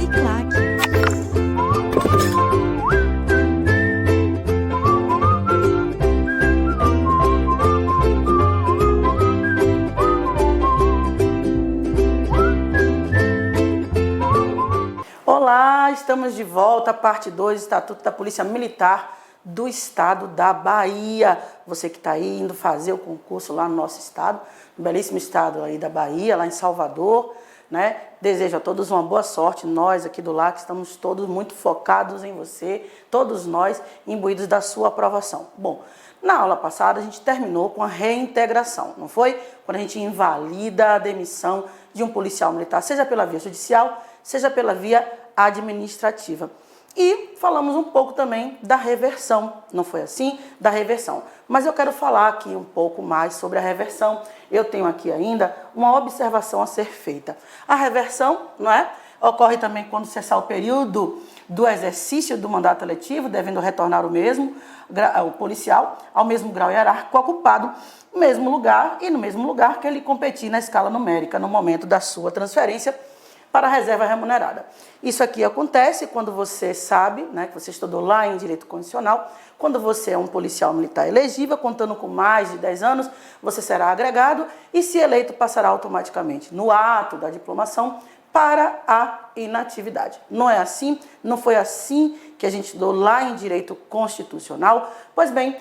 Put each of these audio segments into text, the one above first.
Uniclac. Olá, estamos de volta, parte 2, Estatuto da Polícia Militar do Estado da Bahia. Você que está aí indo fazer o concurso lá no nosso estado, no belíssimo estado aí da Bahia, lá em Salvador, né? Desejo a todos uma boa sorte. Nós aqui do LAC estamos todos muito focados em você, todos nós imbuídos da sua aprovação. Bom, na aula passada a gente terminou com a reintegração, não foi? Quando a gente invalida a demissão de um policial militar, seja pela via judicial, seja pela via administrativa. E falamos um pouco também da reversão, não foi assim? Da reversão. Mas eu quero falar aqui um pouco mais sobre a reversão. Eu tenho aqui ainda uma observação a ser feita. A reversão, não é? Ocorre também quando cessar o período do exercício do mandato eletivo, devendo retornar o policial ao mesmo grau hierárquico ocupado, no mesmo lugar e no mesmo lugar que ele competir na escala numérica no momento da sua transferência para a reserva remunerada. Isso aqui acontece quando você sabe, né, que você estudou lá em Direito Constitucional, quando você é um policial militar elegível, contando com mais de 10 anos, você será agregado e, se eleito, passará automaticamente no ato da diplomação para a inatividade. Não é assim? Não foi assim que a gente estudou lá em Direito Constitucional? Pois bem,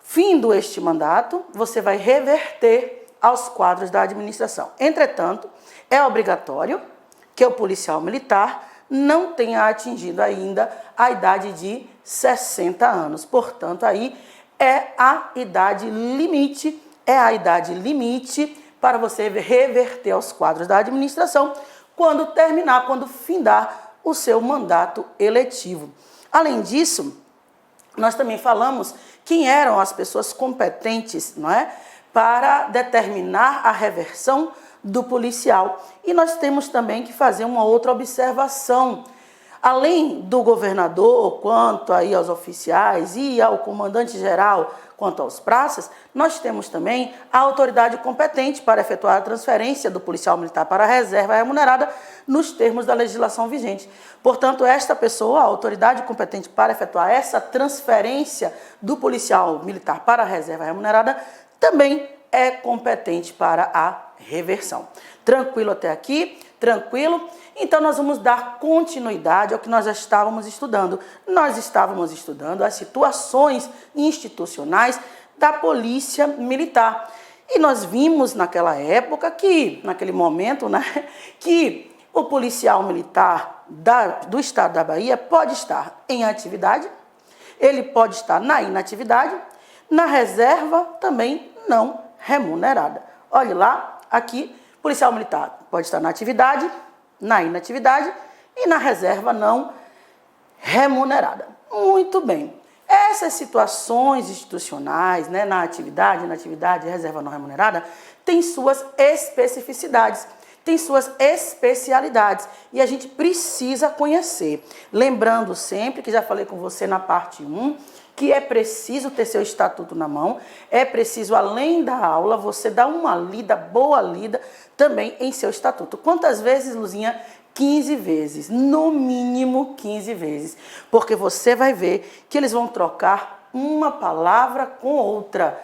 findo este mandato, você vai reverter aos quadros da administração. Entretanto, é obrigatório que o policial militar não tenha atingido ainda a idade de 60 anos. Portanto, aí é a idade limite para você reverter aos quadros da administração quando findar o seu mandato eletivo. Além disso, nós também falamos quem eram as pessoas competentes, não é, para determinar a reversão do policial. E nós temos também que fazer uma outra observação. Além do governador, quanto aí aos oficiais e ao comandante-geral, quanto aos praças, nós temos também a autoridade competente para efetuar a transferência do policial militar para a reserva remunerada nos termos da legislação vigente. Portanto, esta pessoa, a autoridade competente para efetuar essa transferência do policial militar para a reserva remunerada, também é competente para a reversão. Tranquilo até aqui? Tranquilo? Então, nós vamos dar continuidade ao que nós já estávamos estudando. Nós estávamos estudando as situações institucionais da Polícia Militar. E nós vimos naquela época naquele momento, né, que o policial militar do Estado da Bahia pode estar em atividade, ele pode estar na inatividade, na reserva também não remunerada. Olhe lá, aqui, policial militar pode estar na atividade, na inatividade e na reserva não remunerada. Muito bem. Essas situações institucionais, né, na atividade, inatividade e reserva não remunerada, têm suas especificidades, têm suas especialidades e a gente precisa conhecer. Lembrando sempre, que já falei com você na parte 1, que é preciso ter seu estatuto na mão, é preciso, além da aula, você dar uma lida, boa lida, também em seu estatuto. Quantas vezes, Luzinha? 15 vezes, no mínimo 15 vezes, porque você vai ver que eles vão trocar uma palavra com outra,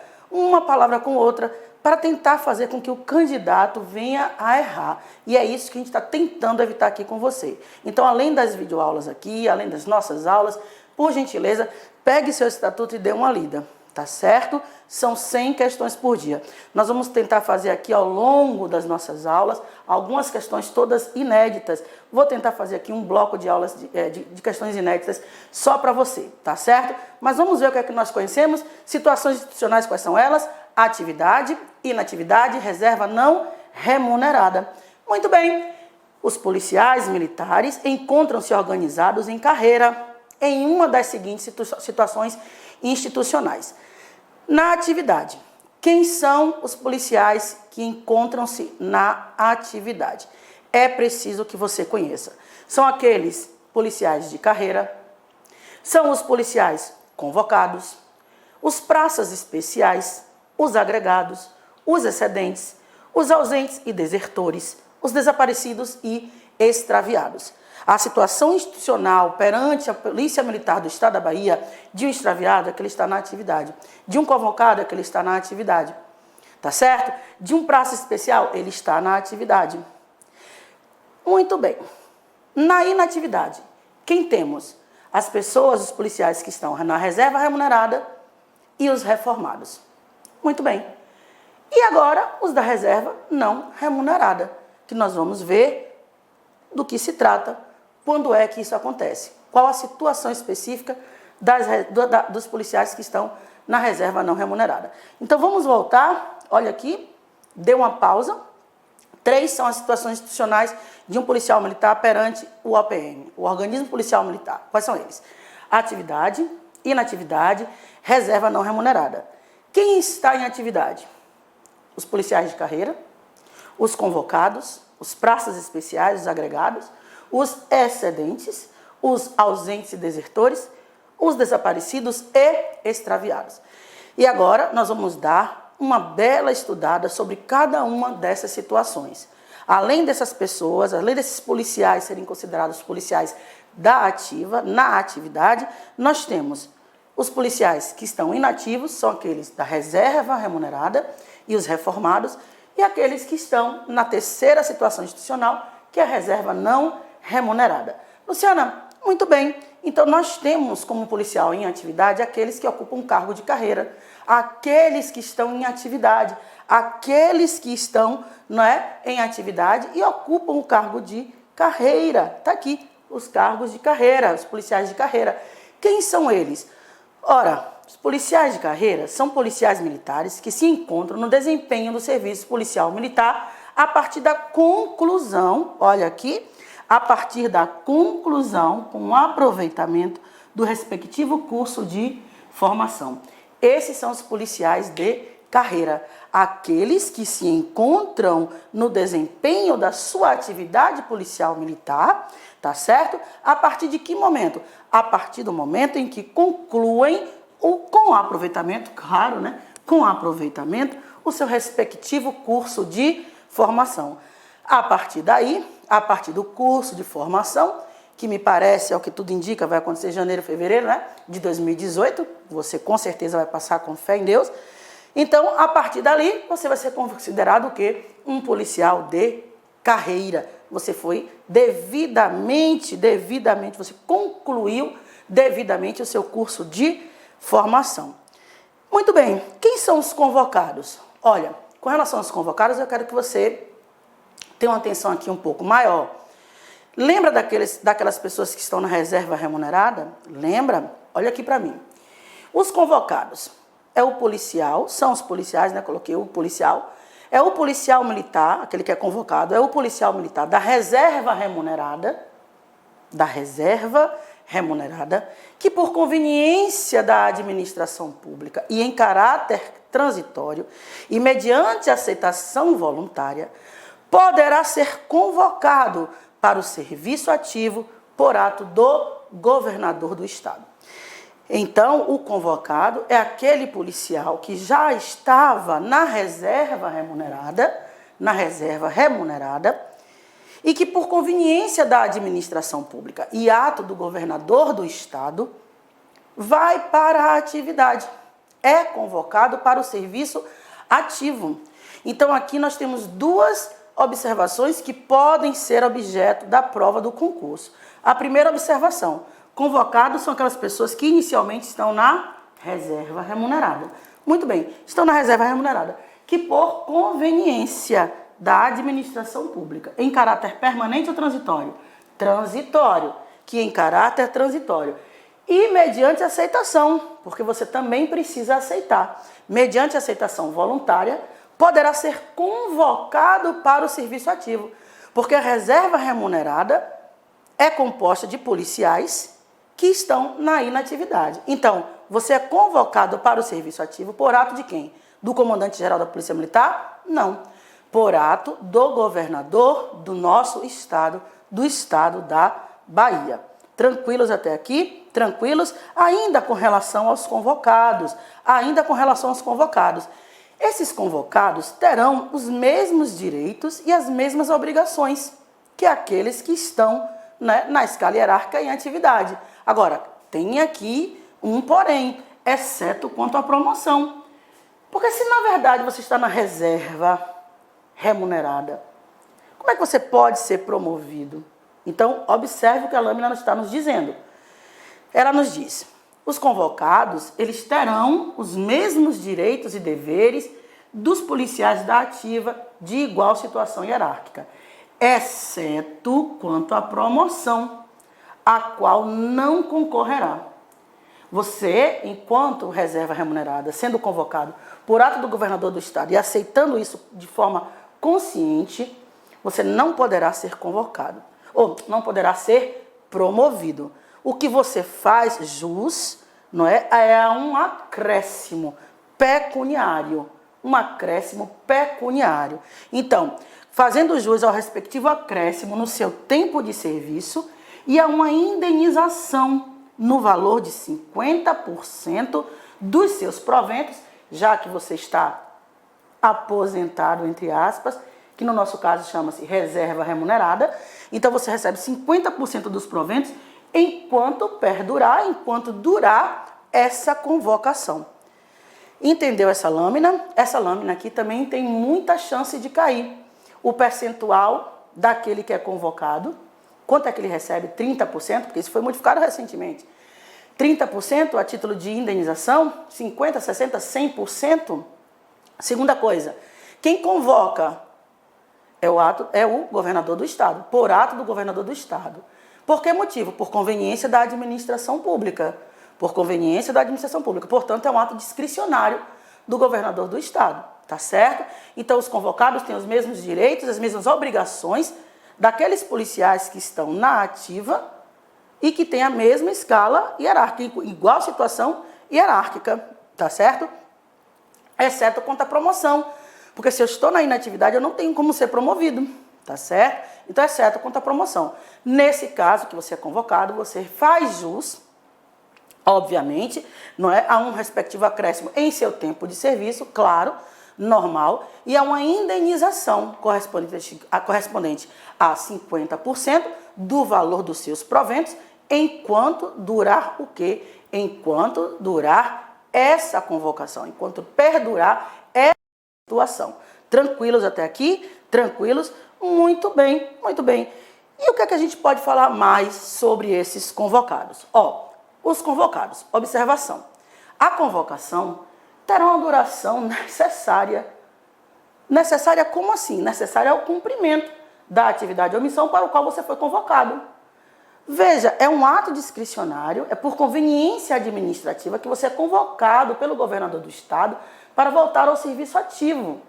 para tentar fazer com que o candidato venha a errar. E é isso que a gente está tentando evitar aqui com você. Então, além das videoaulas aqui, além das nossas aulas, por gentileza, pegue seu estatuto e dê uma lida, tá certo? São 100 questões por dia. Nós vamos tentar fazer aqui ao longo das nossas aulas algumas questões todas inéditas. Vou tentar fazer aqui um bloco de aulas de questões inéditas só para você, tá certo? Mas vamos ver o que é que nós conhecemos. Situações institucionais, quais são elas? Atividade, inatividade, reserva não remunerada. Muito bem. Os policiais militares encontram-se organizados em carreira em uma das seguintes situações institucionais. Na atividade, quem são os policiais que encontram-se na atividade? É preciso que você conheça. São aqueles policiais de carreira, são os policiais convocados, os praças especiais, os agregados, os excedentes, os ausentes e desertores, os desaparecidos e extraviados. A situação institucional perante a Polícia Militar do Estado da Bahia, de um extraviado é que ele está na atividade, de um convocado é que ele está na atividade, tá certo? De um praça especial, ele está na atividade. Muito bem. Na inatividade, quem temos? As pessoas, os policiais que estão na reserva remunerada e os reformados. Muito bem. E agora, os da reserva não remunerada, que nós vamos ver do que se trata, quando é que isso acontece, qual a situação específica dos policiais que estão na reserva não remunerada. Então, vamos voltar, olha aqui, dê uma pausa. 3 são as situações institucionais de um policial militar perante o OPM, o Organismo Policial Militar. Quais são eles? Atividade, inatividade, reserva não remunerada. Quem está em atividade? Os policiais de carreira, os convocados, os praças especiais, os agregados, os excedentes, os ausentes e desertores, os desaparecidos e extraviados. E agora nós vamos dar uma bela estudada sobre cada uma dessas situações. Além dessas pessoas, além desses policiais serem considerados policiais da ativa, na atividade, nós temos os policiais que estão inativos, são aqueles da reserva remunerada e os reformados, e aqueles que estão na terceira situação institucional, que é a reserva não remunerada. Luciana, muito bem. Então, nós temos como policial em atividade aqueles que ocupam cargo de carreira, aqueles que estão em atividade, aqueles que estão, não é, em atividade e ocupam o cargo de carreira. Está aqui, os cargos de carreira, os policiais de carreira. Quem são eles? Ora, os policiais de carreira são policiais militares que se encontram no desempenho do serviço policial militar a partir da conclusão, olha aqui, a partir da conclusão com o aproveitamento do respectivo curso de formação. Esses são os policiais de carreira, aqueles que se encontram no desempenho da sua atividade policial militar, tá certo? A partir de que momento? A partir do momento em que concluem com aproveitamento, claro, né? Com aproveitamento, o seu respectivo curso de formação. A partir daí, a partir do curso de formação, que me parece, é o que tudo indica, vai acontecer em janeiro, fevereiro, né, de 2018, você com certeza vai passar com fé em Deus. Então, a partir dali, você vai ser considerado o quê? Um policial de carreira. Você foi devidamente, você concluiu devidamente o seu curso de formação. Muito bem, quem são os convocados? Olha, com relação aos convocados, eu quero que você tenha uma atenção aqui um pouco maior. Lembra daquelas pessoas que estão na reserva remunerada? Lembra? Olha aqui para mim. Os convocados é o policial, são os policiais, né? Coloquei o policial. É o policial militar, aquele que é convocado, é o policial militar da reserva remunerada, que por conveniência da administração pública e em caráter transitório e mediante aceitação voluntária, poderá ser convocado para o serviço ativo por ato do governador do estado. Então, o convocado é aquele policial que já estava na reserva remunerada, e que por conveniência da administração pública e ato do governador do estado, vai para a atividade, é convocado para o serviço ativo. Então, aqui nós temos duas observações que podem ser objeto da prova do concurso. A primeira observação: convocados são aquelas pessoas que inicialmente estão na reserva remunerada. Muito bem, estão na reserva remunerada, que por conveniência da administração pública, em caráter permanente ou transitório? Transitório, que em caráter transitório. E mediante aceitação, porque você também precisa aceitar. Mediante aceitação voluntária, poderá ser convocado para o serviço ativo, porque a reserva remunerada é composta de policiais que estão na inatividade. Então, você é convocado para o serviço ativo por ato de quem? Do comandante-geral da Polícia Militar? Não. Por ato do governador do nosso estado, do estado da Bahia. Tranquilos até aqui? Tranquilos? Ainda com relação aos convocados. Esses convocados terão os mesmos direitos e as mesmas obrigações que aqueles que estão né, na escala hierárquica em atividade. Agora, tem aqui um porém, exceto quanto à promoção. Porque se na verdade você está na reserva remunerada, como é que você pode ser promovido? Então, observe o que a lâmina está nos dizendo. Ela nos diz: os convocados, eles terão os mesmos direitos e deveres dos policiais da ativa de igual situação hierárquica, exceto quanto à promoção, a qual não concorrerá. Você, enquanto reserva remunerada, sendo convocado por ato do governador do estado e aceitando isso de forma consciente, você não poderá ser convocado, ou não poderá ser promovido. O que você faz jus, não é um acréscimo pecuniário. Um acréscimo pecuniário. Então, fazendo jus ao respectivo acréscimo no seu tempo de serviço e a uma indenização no valor de 50% dos seus proventos, já que você está aposentado, entre aspas, que no nosso caso chama-se reserva remunerada. Então, você recebe 50% dos proventos enquanto perdurar, enquanto durar essa convocação. Entendeu essa lâmina? Essa lâmina aqui também tem muita chance de cair. O percentual daquele que é convocado, quanto é que ele recebe? 30%, porque isso foi modificado recentemente. 30% a título de indenização, 50%, 60%, 100%. Segunda coisa, quem convoca é o governador do estado, por ato do governador do estado. Por que motivo? Por conveniência da administração pública. Por conveniência da administração pública. Portanto, é um ato discricionário do governador do estado, tá certo? Então, os convocados têm os mesmos direitos, as mesmas obrigações daqueles policiais que estão na ativa e que têm a mesma escala hierárquica, igual situação hierárquica, tá certo? Exceto quanto à promoção, porque se eu estou na inatividade, eu não tenho como ser promovido, tá certo? Então, exceto quanto à promoção. Nesse caso que você é convocado, você faz jus, obviamente, não é, a um respectivo acréscimo em seu tempo de serviço, claro, normal, e a uma indenização correspondente a 50% do valor dos seus proventos, enquanto durar o quê? Enquanto durar essa convocação, enquanto perdurar essa situação. Tranquilos até aqui? Tranquilos? Muito bem, muito bem. E o que é que a gente pode falar mais sobre esses convocados? Os convocados, observação. A convocação terá uma duração necessária. Necessária como assim? Necessária ao cumprimento da atividade ou missão para o qual você foi convocado. Veja, é um ato discricionário, é por conveniência administrativa que você é convocado pelo governador do estado para voltar ao serviço ativo.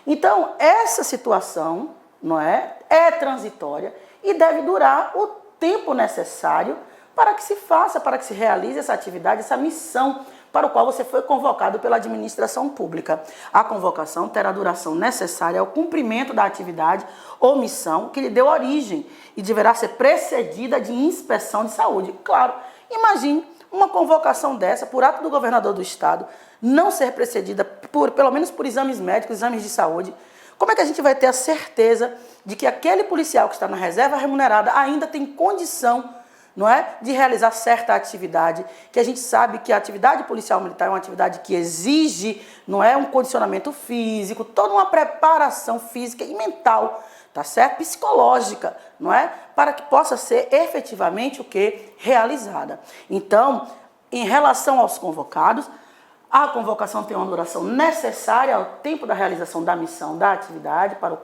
Então, essa situação, não é transitória e deve durar o tempo necessário para que se faça, para que se realize essa atividade, essa missão para o qual você foi convocado pela administração pública. A convocação terá duração necessária ao cumprimento da atividade ou missão que lhe deu origem e deverá ser precedida de inspeção de saúde. Claro, imagine uma convocação dessa por ato do governador do estado não ser precedida pelo menos por exames médicos, exames de saúde. Como é que a gente vai ter a certeza de que aquele policial que está na reserva remunerada ainda tem condição, não é, de realizar certa atividade, que a gente sabe que a atividade policial militar é uma atividade que exige, não é, um condicionamento físico, toda uma preparação física e mental, tá certo? Psicológica, não é? Para que possa ser efetivamente o que? Realizada. Então, em relação aos convocados, a convocação tem uma duração necessária ao tempo da realização da missão, da atividade para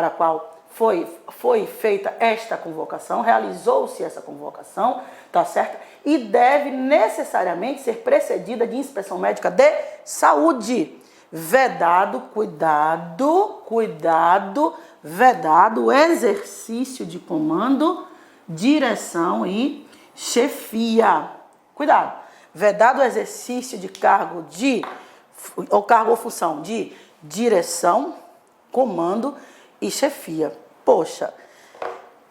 a qual foi feita esta convocação, realizou-se essa convocação, tá certo? E deve necessariamente ser precedida de inspeção médica de saúde. Vedado, cuidado, vedado o exercício de comando, direção e chefia. Cuidado. Vedado o exercício de cargo ou função de direção, comando e chefia. Poxa,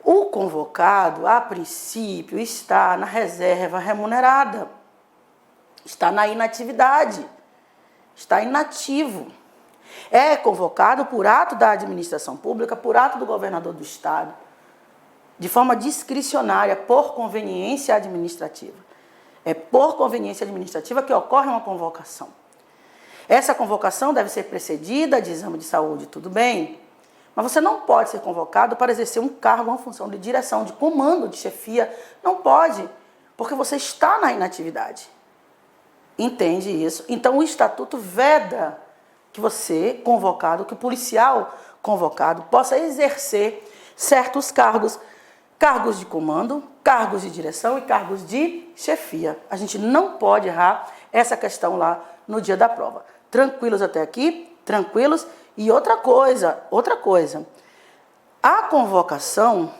o convocado, a princípio, está na reserva remunerada, está na inatividade, está inativo. É convocado por ato da administração pública, por ato do governador do estado, de forma discricionária, por conveniência administrativa. É por conveniência administrativa que ocorre uma convocação. Essa convocação deve ser precedida de exame de saúde, tudo bem, mas você não pode ser convocado para exercer um cargo, uma função de direção, de comando, de chefia. Não pode, porque você está na inatividade. Entende isso? Então, o estatuto veda que você, convocado, que o policial convocado possa exercer certos cargos, cargos de comando, cargos de direção e cargos de chefia. A gente não pode errar essa questão lá no dia da prova. Tranquilos até aqui? Tranquilos? E outra coisa, a convocação,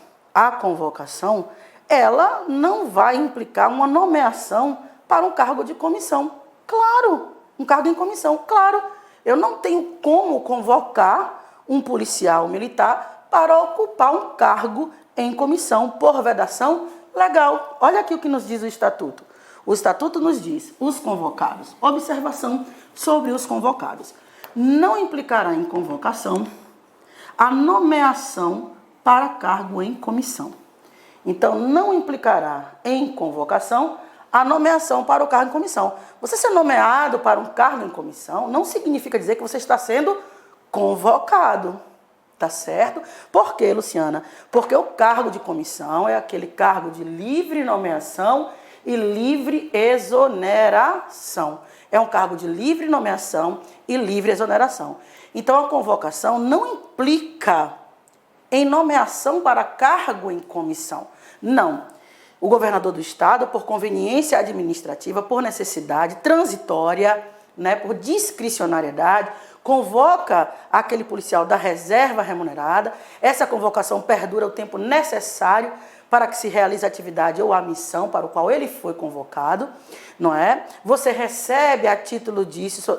ela não vai implicar uma nomeação para um cargo de comissão. Claro, um cargo em comissão, claro. Eu não tenho como convocar um policial militar para ocupar um cargo em comissão por vedação legal. Olha aqui o que nos diz o Estatuto. O Estatuto nos diz, os convocados, observação sobre os convocados. Não implicará em convocação a nomeação para cargo em comissão. Então, não implicará em convocação a nomeação para o cargo em comissão. Você ser nomeado para um cargo em comissão não significa dizer que você está sendo convocado. Tá certo? Por quê, Luciana? Porque o cargo de comissão é aquele cargo de livre nomeação e livre exoneração. É um cargo de livre nomeação e livre exoneração. Então, a convocação não implica em nomeação para cargo em comissão. Não. O governador do estado, por conveniência administrativa, por necessidade transitória, por discricionariedade, convoca aquele policial da reserva remunerada. Essa convocação perdura o tempo necessário para que se realize a atividade ou a missão para o qual ele foi convocado, não é? Você recebe a título disso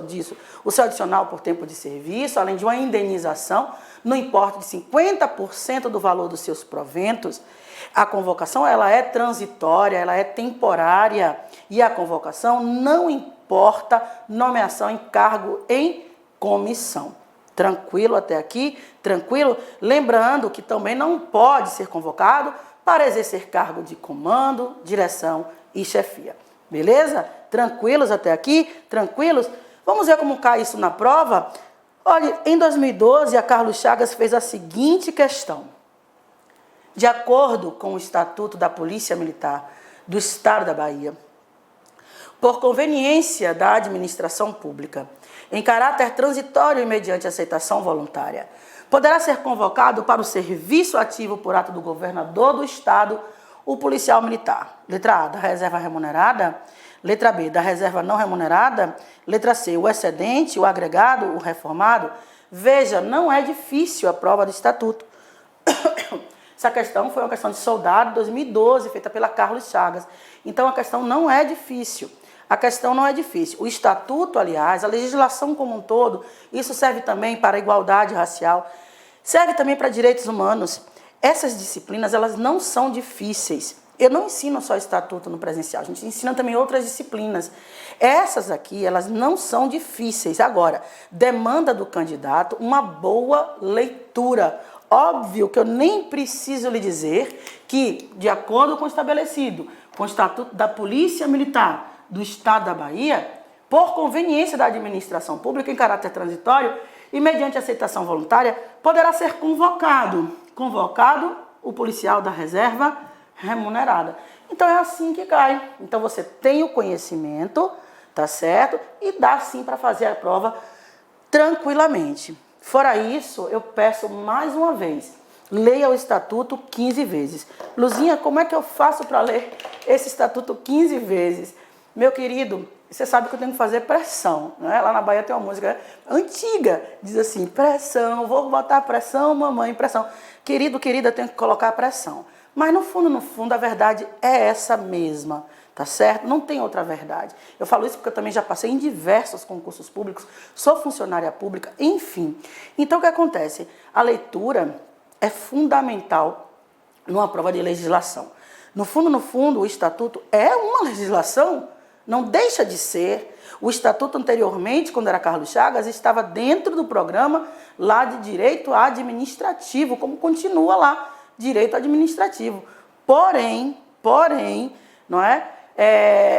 o seu adicional por tempo de serviço, além de uma indenização, no importe de 50% do valor dos seus proventos. A convocação, ela é transitória, ela é temporária, e a convocação não importa nomeação em cargo em comissão. Tranquilo até aqui? Tranquilo? Lembrando que também não pode ser convocado para exercer cargo de comando, direção e chefia. Beleza? Tranquilos até aqui? Tranquilos? Vamos ver como cai isso na prova? Olha, em 2012, a Carlos Chagas fez a seguinte questão. De acordo com o Estatuto da Polícia Militar do Estado da Bahia, por conveniência da administração pública, em caráter transitório e mediante aceitação voluntária, poderá ser convocado para o serviço ativo por ato do governador do estado o policial militar. Letra A, da reserva remunerada. Letra B, da reserva não remunerada. Letra C, o excedente, o agregado, o reformado. Veja, não é difícil a prova do estatuto. Essa questão foi uma questão de soldado 2012, feita pela Carlos Chagas. Então, a questão não é difícil. A questão não é difícil. O estatuto, aliás, a legislação como um todo, isso serve também para a igualdade racial, serve também para direitos humanos. Essas disciplinas, elas não são difíceis. Eu não ensino só estatuto no presencial, a gente ensina também outras disciplinas. Essas aqui, elas não são difíceis. Agora, demanda do candidato uma boa leitura. Óbvio que eu nem preciso lhe dizer que, de acordo com o estabelecido, com o Estatuto da Polícia Militar do Estado da Bahia, por conveniência da administração pública em caráter transitório e mediante aceitação voluntária, poderá ser convocado o policial da reserva remunerada. Então é assim que cai. Então você tem o conhecimento, tá certo? E dá sim para fazer a prova tranquilamente. Fora isso, eu peço mais uma vez, leia o estatuto 15 vezes. Luzinha, como é que eu faço para ler esse estatuto 15 vezes? Meu querido, você sabe que eu tenho que fazer pressão, né? Lá na Bahia tem uma música antiga, diz assim, pressão, vou botar pressão, mamãe, pressão. Querido, querida, eu tenho que colocar pressão. Mas no fundo, a verdade é essa mesma, tá certo? Não tem outra verdade. Eu falo isso porque eu também já passei em diversos concursos públicos, sou funcionária pública, enfim. Então, o que acontece? A leitura é fundamental numa prova de legislação. No fundo, o estatuto é uma legislação. Não deixa de ser. O estatuto anteriormente, quando era Carlos Chagas, estava dentro do programa lá de direito administrativo, como continua lá. direito administrativo. Porém, não é?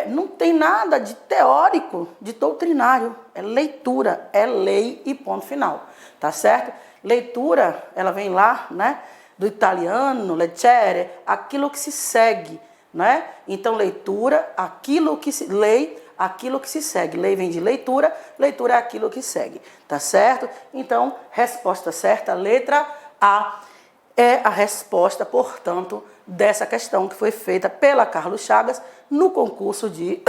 Não tem nada de teórico, de doutrinário. É leitura, é lei e ponto final. Tá certo? Leitura, ela vem lá, né? Do italiano, leggere, aquilo que se segue, né? Então, leitura, aquilo que se... Lei, aquilo que se segue. Lei vem de leitura, leitura é aquilo que segue. Tá certo? Então, resposta certa, letra A é a resposta, portanto, dessa questão que foi feita pela Carlos Chagas no concurso de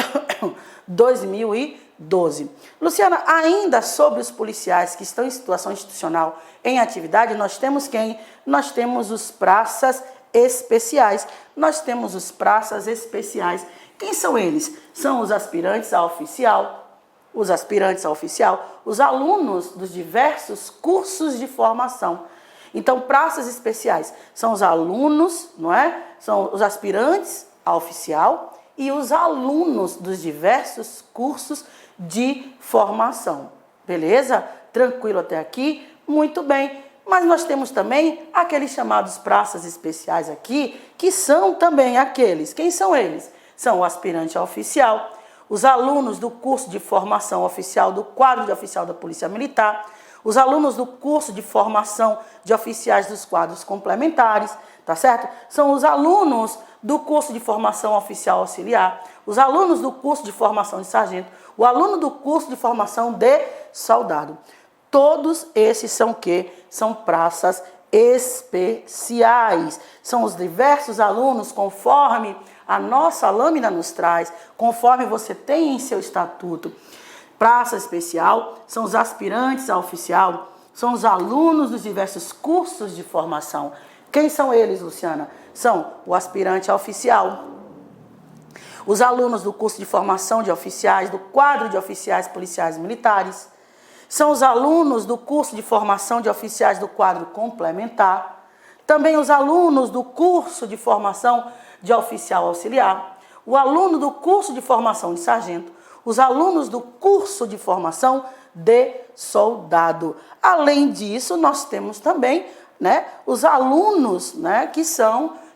2012. Luciana, ainda sobre os policiais que estão em situação institucional em atividade, nós temos quem? Nós temos os praças especiais. Nós temos os praças especiais. Quem são eles? São os aspirantes a oficial, os alunos dos diversos cursos de formação. Então, praças especiais são os alunos, não é? São os aspirantes a oficial e os alunos dos diversos cursos de formação. Beleza? Tranquilo até aqui? Muito bem. Mas nós temos também aqueles chamados praças especiais aqui, que são também aqueles. Quem são eles? São o aspirante a oficial, os alunos do curso de formação oficial do quadro de oficial da Polícia Militar, os alunos do curso de formação de oficiais dos quadros complementares, tá certo? São os alunos do curso de formação oficial auxiliar, os alunos do curso de formação de sargento, o aluno do curso de formação de soldado. Todos esses são o quê? São praças especiais. São os diversos alunos, conforme a nossa lâmina nos traz, conforme você tem em seu estatuto. Praça especial são os aspirantes a oficial, são os alunos dos diversos cursos de formação. Quem são eles, Luciana? São o aspirante a oficial, os alunos do curso de formação de oficiais, do quadro de oficiais policiais militares, são os alunos do curso de formação de oficiais do quadro complementar, também os alunos do curso de formação de oficial auxiliar, o aluno do curso de formação de sargento, os alunos do curso de formação de soldado. Além disso, nós temos também, né, os alunos, né, que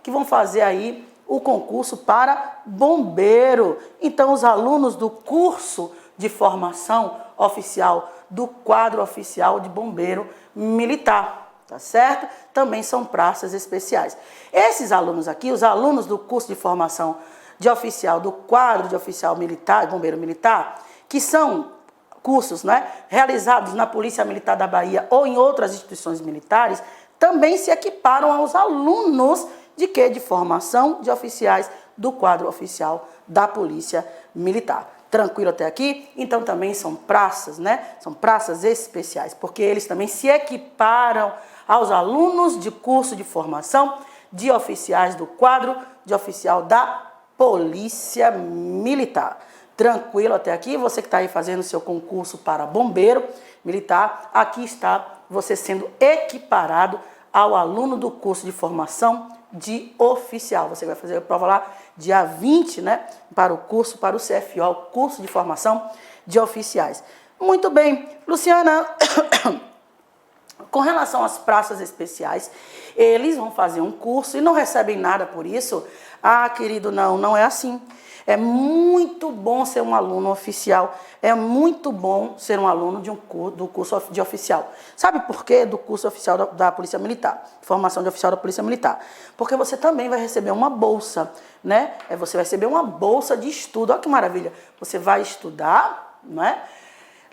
vão fazer aí o concurso para bombeiro. Então, os alunos do curso de formação oficial do quadro oficial de bombeiro militar, tá certo? Também são praças especiais. Esses alunos aqui, os alunos do curso de formação de oficial do quadro de oficial militar, bombeiro militar, que são cursos, né, realizados na Polícia Militar da Bahia ou em outras instituições militares, também se equiparam aos alunos de quê? De formação de oficiais do quadro oficial da Polícia Militar. Tranquilo até aqui? Então também são praças, né? São praças especiais, porque eles também se equiparam aos alunos de curso de formação de oficiais do quadro de oficial da Polícia Militar. Tranquilo até aqui? Você que está aí fazendo seu concurso para bombeiro militar, aqui está você sendo equiparado ao aluno do curso de formação de oficial. Você vai fazer a prova lá dia 20, né, para o curso, para o CFO, curso de formação de oficiais. Muito bem, Luciana, com relação às praças especiais, eles vão fazer um curso e não recebem nada por isso. Ah, querido, não é assim. É muito bom ser um aluno oficial, é muito bom ser um aluno do curso de oficial. Sabe por quê? Do curso oficial da Polícia Militar, formação de oficial da Polícia Militar. Porque você também vai receber uma bolsa, né? Você vai receber uma bolsa de estudo, olha que maravilha. Você vai estudar, né?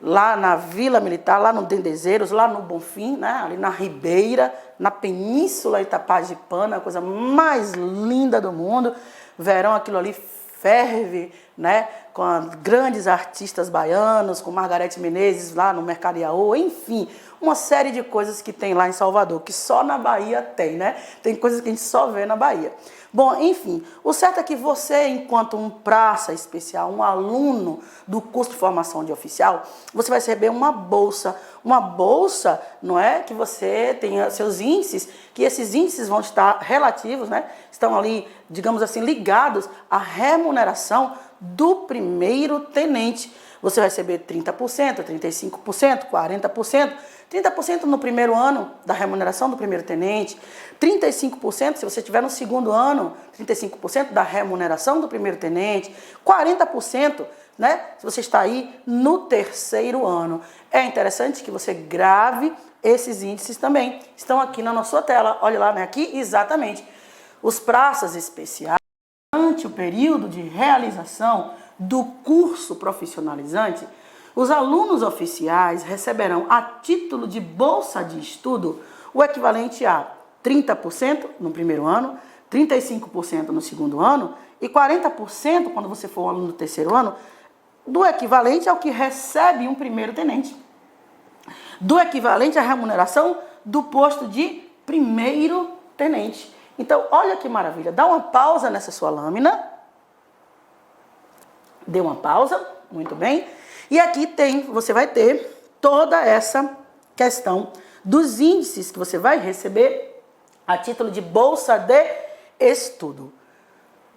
Lá na Vila Militar, lá no Dendezeiros, lá no Bonfim, né? Ali na Ribeira, na Península Itapajipana, a coisa mais linda do mundo. Verão aquilo ali ferve, né, com grandes artistas baianos, com Margarete Menezes lá no Mercado, enfim, uma série de coisas que tem lá em Salvador, que só na Bahia tem, né? Tem coisas que a gente só vê na Bahia. Bom, enfim, o certo é que você, enquanto um praça especial, um aluno do curso de formação de oficial, você vai receber uma bolsa uma bolsa, não é, que você tenha seus índices, que esses índices vão estar relativos, né, estão ali, digamos assim, ligados à remuneração do primeiro tenente. Você vai receber 30%, 35%, 40%, 30% no primeiro ano da remuneração do primeiro tenente, 35% se você estiver no segundo ano, 35% da remuneração do primeiro tenente, 40%, né, se você está aí no terceiro ano. É interessante que você grave esses índices também. Estão aqui na sua tela. Olha lá, né, aqui exatamente. Os praças especiais, durante o período de realização do curso profissionalizante, os alunos oficiais receberão, a título de bolsa de estudo, o equivalente a 30% no primeiro ano, 35% no segundo ano e 40% quando você for um aluno do terceiro ano, do equivalente ao que recebe um primeiro tenente, do equivalente à remuneração do posto de primeiro tenente. Então, olha que maravilha. Dá uma pausa nessa sua lâmina. Dê uma pausa, muito bem. E aqui você vai ter toda essa questão dos índices que você vai receber a título de bolsa de estudo.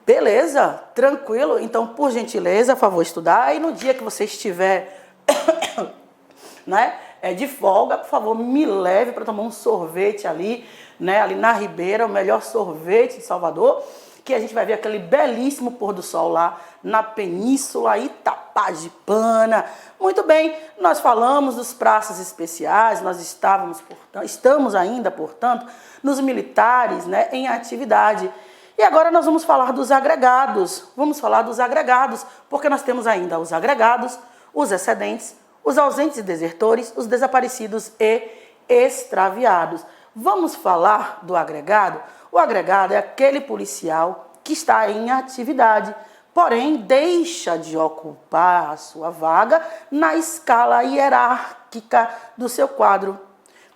Beleza? Tranquilo? Então, por gentileza, por favor, estudar. E no dia que você estiver né, de folga, por favor, me leve para tomar um sorvete ali, né, ali na Ribeira, o melhor sorvete de Salvador, que a gente vai ver aquele belíssimo pôr do sol lá na Península Itapajipana. Muito bem, nós falamos dos praças especiais, nós estamos ainda, portanto, nos militares, né, em atividade. E agora nós vamos falar dos agregados. Vamos falar dos agregados, porque nós temos ainda os agregados, os excedentes, os ausentes e desertores, os desaparecidos e extraviados. Vamos falar do agregado? O agregado é aquele policial que está em atividade, porém deixa de ocupar a sua vaga na escala hierárquica do seu quadro.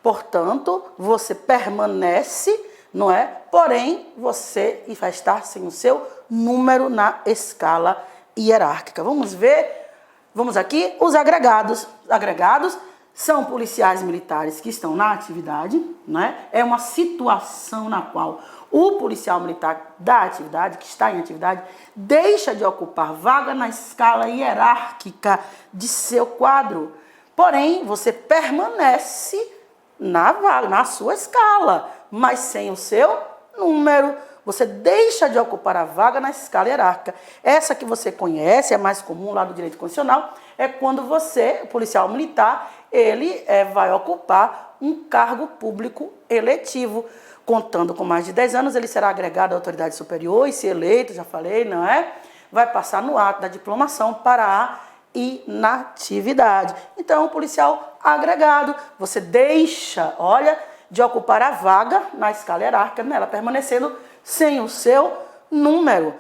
Portanto, você permanece, não é? Porém, você vai estar sem o seu número na escala hierárquica. Vamos ver, vamos aqui, os agregados. Os agregados são policiais militares que estão na atividade, né? É uma situação na qual o policial militar da atividade, que está em atividade, deixa de ocupar vaga na escala hierárquica de seu quadro. Porém, você permanece na vaga, na sua escala, mas sem o seu número. Você deixa de ocupar a vaga na escala hierárquica. Essa que você conhece, é mais comum lá do direito constitucional, é quando você, o policial militar, ele vai ocupar um cargo público eletivo. Contando com mais de 10 anos, ele será agregado à autoridade superior e, se eleito, já falei, não é? Vai passar no ato da diplomação para a inatividade. Então, o policial agregado, você deixa, olha, de ocupar a vaga na escala hierárquica, nela permanecendo sem o seu número.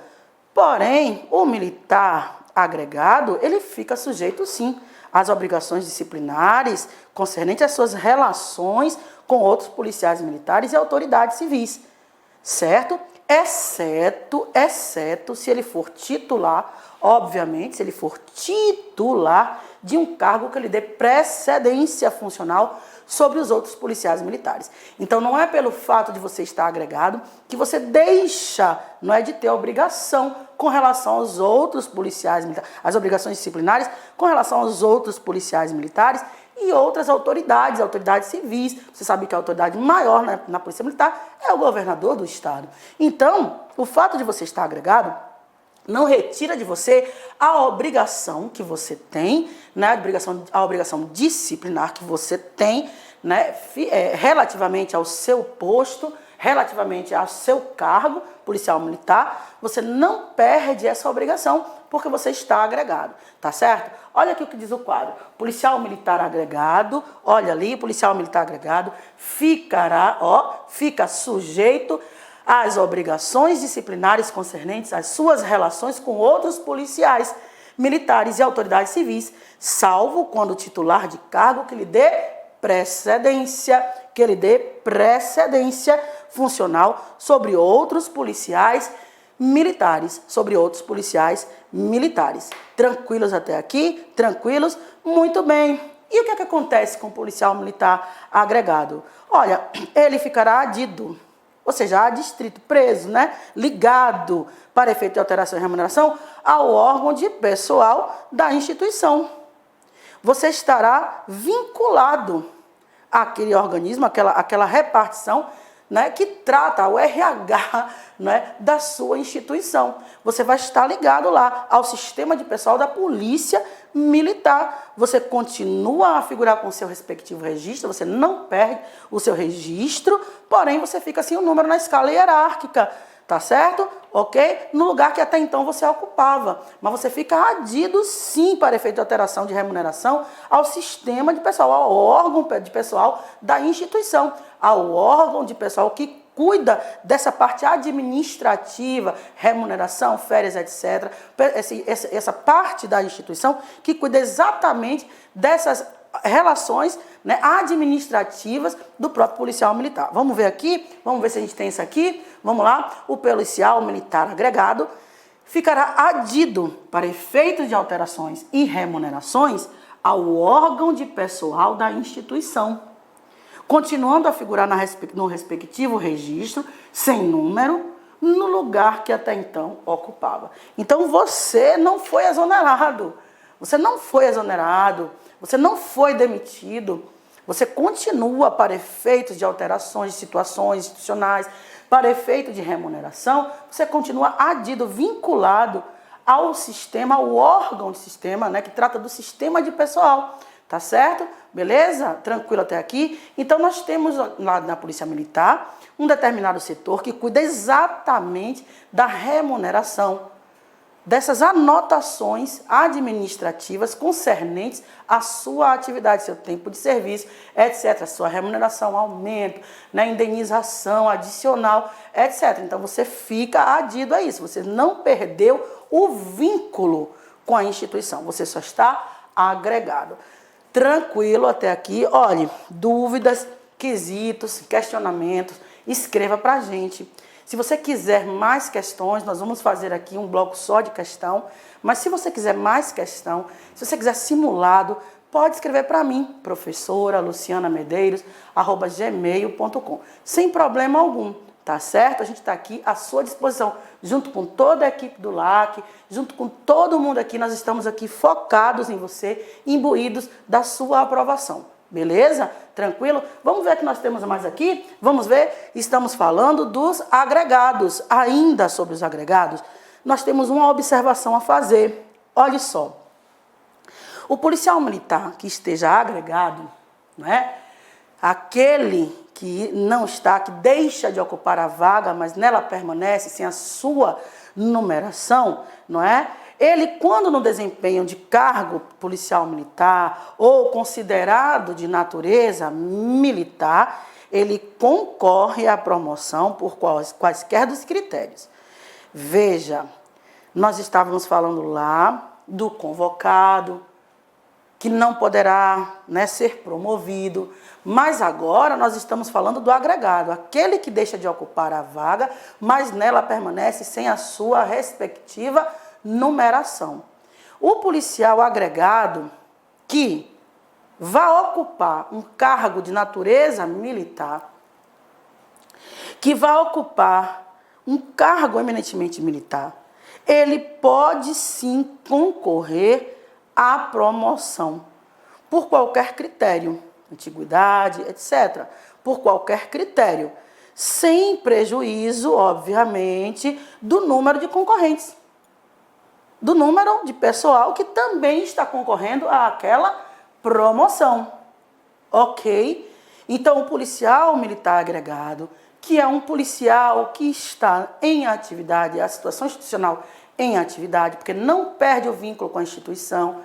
Porém, o militar agregado, ele fica sujeito, sim, às obrigações disciplinares concernentes às suas relações com outros policiais militares e autoridades civis, certo? Exceto se ele for titular, obviamente, se ele for titular de um cargo que lhe dê precedência funcional sobre os outros policiais militares. Então, não é pelo fato de você estar agregado que você deixa, não é, de ter obrigação com relação aos outros policiais militares, as obrigações disciplinares com relação aos outros policiais militares e outras autoridades civis. Você sabe que a autoridade maior na Polícia Militar é o governador do estado. Então, o fato de você estar agregado não retira de você a obrigação que você tem, né, a obrigação disciplinar que você tem, né, relativamente ao seu posto, relativamente ao seu cargo policial militar. Você não perde essa obrigação porque você está agregado, tá certo? Olha aqui o que diz o quadro. Policial militar agregado, olha ali, policial militar agregado fica sujeito às obrigações disciplinares concernentes às suas relações com outros policiais militares e autoridades civis, salvo quando o titular de cargo que lhe dê precedência funcional sobre outros policiais militares, Tranquilos até aqui? Tranquilos? Muito bem. E o que é que acontece com o policial militar agregado? Olha, ele ficará adido, ou seja, adstrito, preso, né? Ligado para efeito de alteração e remuneração ao órgão de pessoal da instituição. Você estará vinculado àquele organismo, àquela repartição, né, que trata o RH, né, da sua instituição. Você vai estar ligado lá ao sistema de pessoal da Polícia Militar. Você continua a figurar com o seu respectivo registro, você não perde o seu registro, porém você fica sem o número na escala hierárquica, tá certo? Ok? No lugar que até então você ocupava. Mas você fica adido, sim, para efeito de alteração de remuneração ao sistema de pessoal, ao órgão de pessoal da instituição, ao órgão de pessoal que cuida dessa parte administrativa, remuneração, férias, etc. Essa parte da instituição que cuida exatamente dessas relações, né, administrativas do próprio policial militar. Vamos ver aqui, vamos ver se a gente tem isso aqui. Vamos lá, o policial militar agregado ficará adido para efeitos de alterações e remunerações ao órgão de pessoal da instituição, continuando a figurar no respectivo registro, sem número, no lugar que até então ocupava. Então você não foi exonerado, você não foi exonerado, você não foi demitido, você continua para efeitos de alterações de situações institucionais, para efeito de remuneração, você continua adido, vinculado ao sistema, ao órgão de sistema, né, que trata do sistema de pessoal, tá certo? Beleza? Tranquilo até aqui? Então nós temos lá na Polícia Militar um determinado setor que cuida exatamente da remuneração, dessas anotações administrativas concernentes à sua atividade, seu tempo de serviço, etc., sua remuneração, aumento, né, indenização adicional, etc. Então, você fica adido a isso, você não perdeu o vínculo com a instituição, você só está agregado. Tranquilo até aqui? Olhe, dúvidas, quesitos, questionamentos, escreva para a gente. Se você quiser mais questões, nós vamos fazer aqui um bloco só de questão, mas se você quiser mais questão, se você quiser simulado, pode escrever para mim, professora Luciana Medeiros, @gmail.com, sem problema algum, tá certo? A gente está aqui à sua disposição, junto com toda a equipe do LAC, junto com todo mundo aqui, nós estamos aqui focados em você, imbuídos da sua aprovação. Beleza? Tranquilo? Vamos ver o que nós temos mais aqui? Vamos ver? Estamos falando dos agregados. Ainda sobre os agregados, nós temos uma observação a fazer. Olha só. O policial militar que esteja agregado, não é? Aquele que não está, que deixa de ocupar a vaga, mas nela permanece sem a sua numeração, não é? Ele, quando no desempenho de cargo policial militar ou considerado de natureza militar, ele concorre à promoção por quaisquer dos critérios. Veja, nós estávamos falando lá do convocado, que não poderá, né, ser promovido, mas agora nós estamos falando do agregado, aquele que deixa de ocupar a vaga, mas nela permanece sem a sua respectiva numeração. O policial agregado que vai ocupar um cargo de natureza militar, que vai ocupar um cargo eminentemente militar, ele pode sim concorrer à promoção por qualquer critério, antiguidade, etc., por qualquer critério, sem prejuízo, obviamente, do número de concorrentes, do número de pessoal que também está concorrendo àquela promoção. Ok? Então, o policial militar agregado, que é um policial que está em atividade, a situação institucional em atividade, porque não perde o vínculo com a instituição,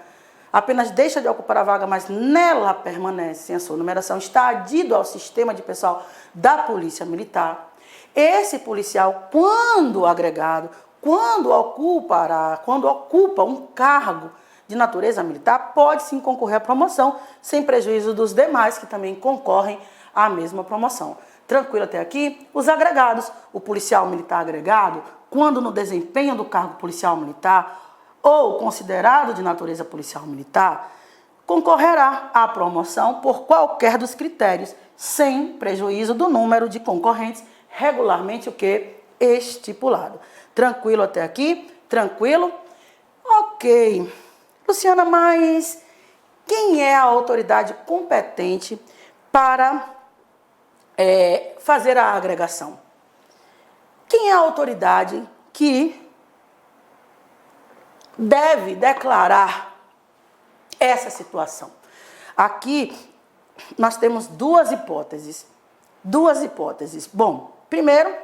apenas deixa de ocupar a vaga, mas nela permanece sem a sua numeração, está adido ao sistema de pessoal da Polícia Militar. Esse policial, quando agregado, quando ocupa um cargo de natureza militar, pode sim concorrer à promoção, sem prejuízo dos demais que também concorrem à mesma promoção. Tranquilo até aqui? Os agregados. O policial militar agregado, quando no desempenho do cargo policial militar ou considerado de natureza policial militar, concorrerá à promoção por qualquer dos critérios, sem prejuízo do número de concorrentes regularmente o que? Estipulado. Tranquilo até aqui? Tranquilo? Ok. Luciana, mas quem é a autoridade competente para fazer a agregação? Quem é a autoridade que deve declarar essa situação? Aqui nós temos duas hipóteses. Bom, primeiro,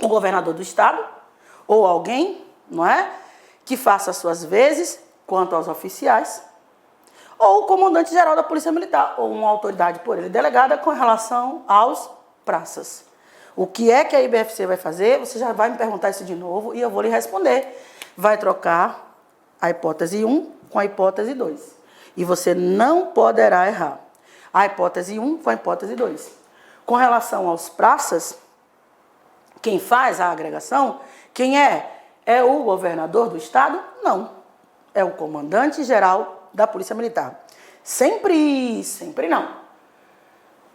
o governador do estado ou alguém, não é, que faça as suas vezes quanto aos oficiais, ou o comandante-geral da Polícia Militar, ou uma autoridade por ele delegada com relação aos praças. O que é que a IBFC vai fazer? Você já vai me perguntar isso de novo e eu vou lhe responder. Vai trocar a hipótese 1 com a hipótese 2. E você não poderá errar. A hipótese 1 com a hipótese 2. Com relação aos praças, quem faz a agregação, quem é? É o governador do estado? Não. É o comandante-geral da Polícia Militar. Sempre não.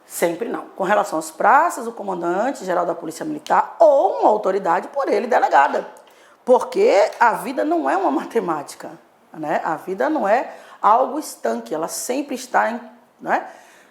Sempre não. Com relação aos praças, o comandante-geral da Polícia Militar ou uma autoridade por ele delegada. Porque a vida não é uma matemática, né? A vida não é algo estanque, ela sempre está em, né,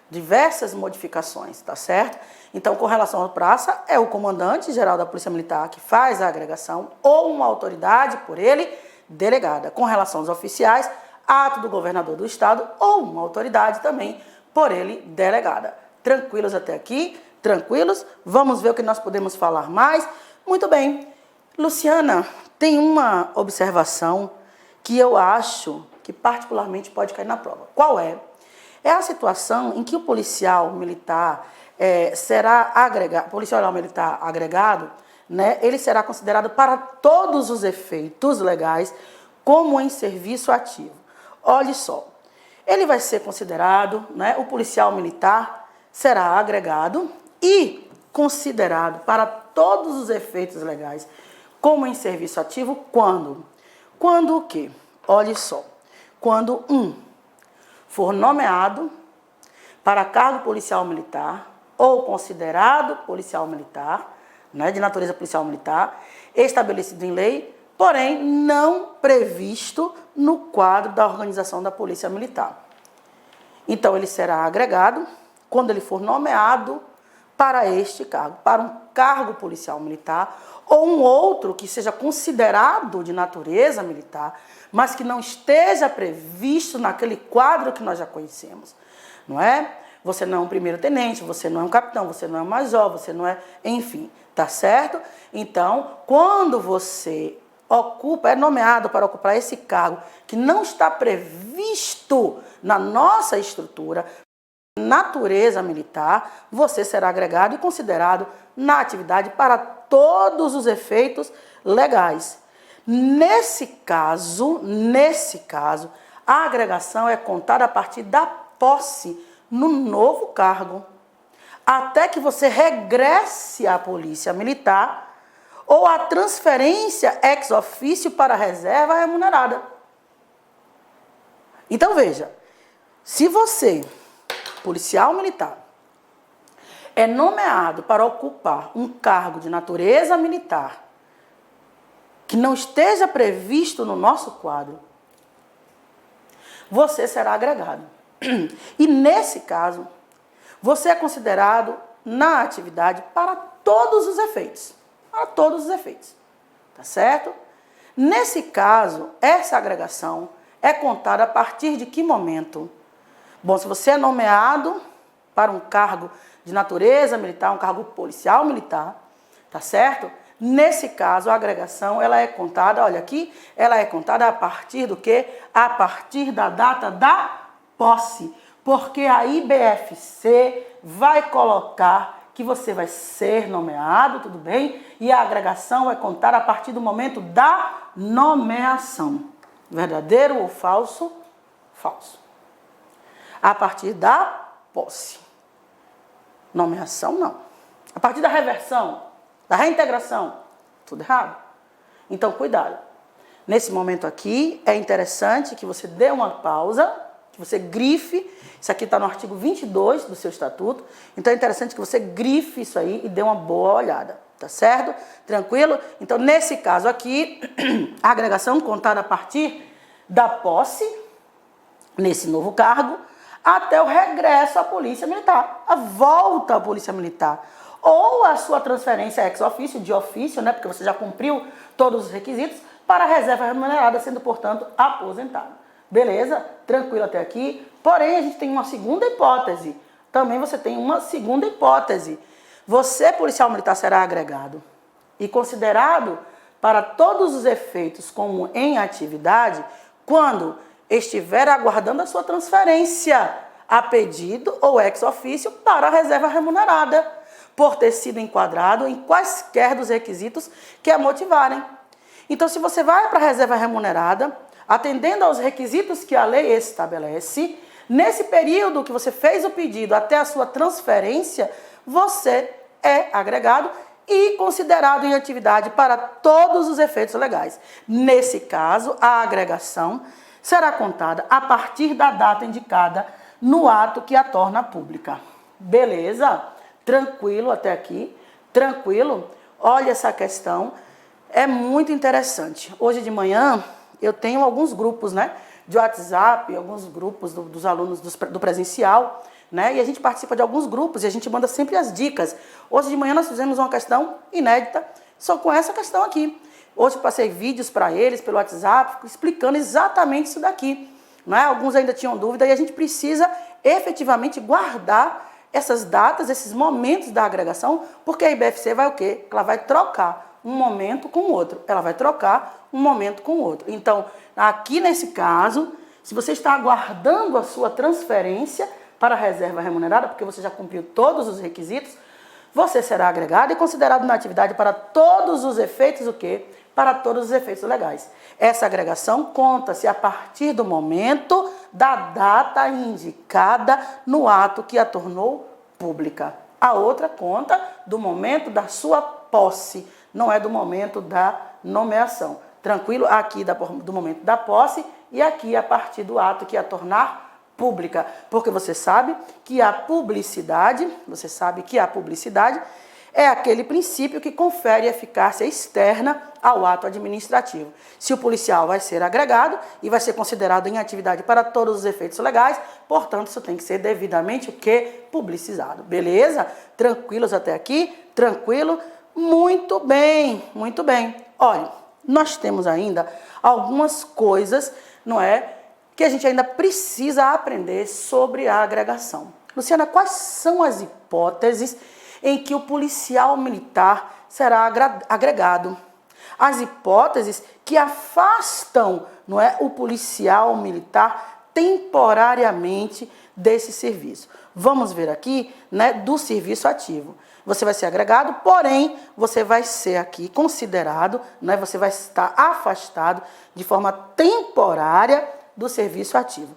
diversas modificações, tá certo? Então, com relação à praça, é o comandante-geral da Polícia Militar que faz a agregação ou uma autoridade por ele delegada. Com relação aos oficiais, ato do governador do estado ou uma autoridade também por ele delegada. Tranquilos até aqui? Tranquilos? Vamos ver o que nós podemos falar mais? Muito bem. Luciana, tem uma observação que eu acho que particularmente pode cair na prova. Qual é? É a situação em que o policial militar será agregado, policial militar agregado, né, ele será considerado para todos os efeitos legais como em serviço ativo. Olhe só, ele vai ser considerado, né, o policial militar será agregado e considerado para todos os efeitos legais como em serviço ativo quando? Quando o quê? Olhe só, quando for nomeado para cargo policial militar ou considerado policial militar, né, de natureza policial militar, estabelecido em lei, porém não previsto no quadro da organização da Polícia Militar. Então, ele será agregado quando ele for nomeado para este cargo, para um cargo policial militar ou um outro que seja considerado de natureza militar, mas que não esteja previsto naquele quadro que nós já conhecemos, não é? Você não é um primeiro-tenente, você não é um capitão, você não é um major, você não é... Enfim, tá certo? Então, quando você é nomeado para ocupar esse cargo que não está previsto na nossa estrutura, natureza militar, você será agregado e considerado na atividade para todos os efeitos legais. Nesse caso, a agregação é contada a partir da posse no novo cargo, até que você regresse à Polícia Militar ou a transferência ex officio para a reserva remunerada. Então, veja, se você, policial militar, é nomeado para ocupar um cargo de natureza militar que não esteja previsto no nosso quadro, você será agregado. E nesse caso, você é considerado na atividade para todos os efeitos. Para todos os efeitos. Tá certo? Nesse caso, essa agregação é contada a partir de que momento? Bom, se você é nomeado para um cargo de natureza militar, um cargo policial militar, tá certo? Nesse caso, a agregação, ela é contada, olha aqui, ela é contada a partir do quê? A partir da data da posse. Porque a IBFC vai colocar que você vai ser nomeado, tudo bem? E a agregação vai contar a partir do momento da nomeação. Verdadeiro ou falso? Falso. A partir da posse. Nomeação, não. A partir da reversão, da reintegração, tudo errado. Então, cuidado. Nesse momento aqui, é interessante que você dê uma pausa, que você grife, isso aqui está no artigo 22 do seu estatuto, então é interessante que você grife isso aí e dê uma boa olhada, tá certo? Tranquilo? Então, nesse caso aqui, a agregação contada a partir da posse, nesse novo cargo, até o regresso à Polícia Militar, a volta à Polícia Militar, ou a sua transferência ex officio, de ofício, né, porque você já cumpriu todos os requisitos, para a reserva remunerada, sendo, portanto, aposentado. Beleza? Tranquilo até aqui. Porém, a gente tem uma segunda hipótese. Também você tem uma segunda hipótese. Você, policial militar, será agregado e considerado para todos os efeitos como em atividade quando estiver aguardando a sua transferência a pedido ou ex ofício para a reserva remunerada, por ter sido enquadrado em quaisquer dos requisitos que a motivarem. Então, se você vai para a reserva remunerada, atendendo aos requisitos que a lei estabelece, nesse período que você fez o pedido até a sua transferência, você é agregado e considerado em atividade para todos os efeitos legais. Nesse caso, a agregação será contada a partir da data indicada no ato que a torna pública. Beleza? Tranquilo até aqui? Tranquilo? Olha essa questão, é muito interessante. Hoje de manhã eu tenho alguns grupos, né, de WhatsApp, alguns grupos dos alunos do presencial, né, e a gente participa de alguns grupos e a gente manda sempre as dicas. Hoje de manhã nós fizemos uma questão inédita, só com essa questão aqui. Hoje passei vídeos para eles pelo WhatsApp, explicando exatamente isso daqui. Né? Alguns ainda tinham dúvida e a gente precisa efetivamente guardar essas datas, esses momentos da agregação, porque a IBFC vai o quê? Ela vai trocar um momento com o outro. Ela vai trocar um momento com o outro. Então, aqui nesse caso, se você está aguardando a sua transferência para a reserva remunerada, porque você já cumpriu todos os requisitos, você será agregado e considerado na atividade para todos os efeitos, o quê? Para todos os efeitos legais. Essa agregação conta-se a partir do momento da data indicada no ato que a tornou pública. A outra conta do momento da sua posse, não é do momento da nomeação. Tranquilo? Aqui do momento da posse e aqui a partir do ato que a tornar pública. Porque você sabe que a publicidade, é aquele princípio que confere eficácia externa ao ato administrativo. Se o policial vai ser agregado e vai ser considerado em atividade para todos os efeitos legais, portanto, isso tem que ser devidamente o quê? Publicizado. Beleza? Tranquilos até aqui? Tranquilo? Muito bem, muito bem. Olha, nós temos ainda algumas coisas, não é, que a gente ainda precisa aprender sobre a agregação. Luciana, quais são as hipóteses em que o policial militar será agregado? As hipóteses que afastam, não é, o policial militar temporariamente desse serviço. Vamos ver aqui, né, do serviço ativo. Você vai ser agregado, porém, você vai ser aqui considerado, né, você vai estar afastado de forma temporária do serviço ativo.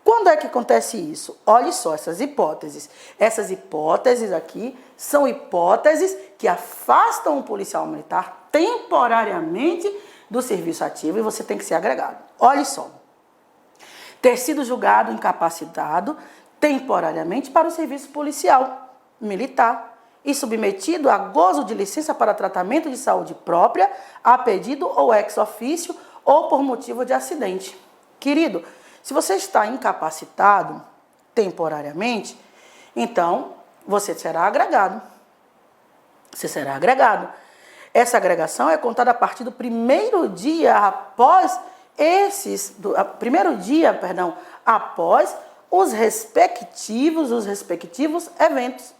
Quando é que acontece isso? Olhe só essas hipóteses. Essas hipóteses aqui são hipóteses que afastam o policial militar temporariamente do serviço ativo e você tem que ser agregado. Olhe só. Ter sido julgado incapacitado temporariamente para o serviço policial militar e submetido a gozo de licença para tratamento de saúde própria, a pedido ou ex ofício ou por motivo de acidente. Querido, se você está incapacitado temporariamente, então você será agregado. Você será agregado. Essa agregação é contada a partir do primeiro dia após após os respectivos eventos,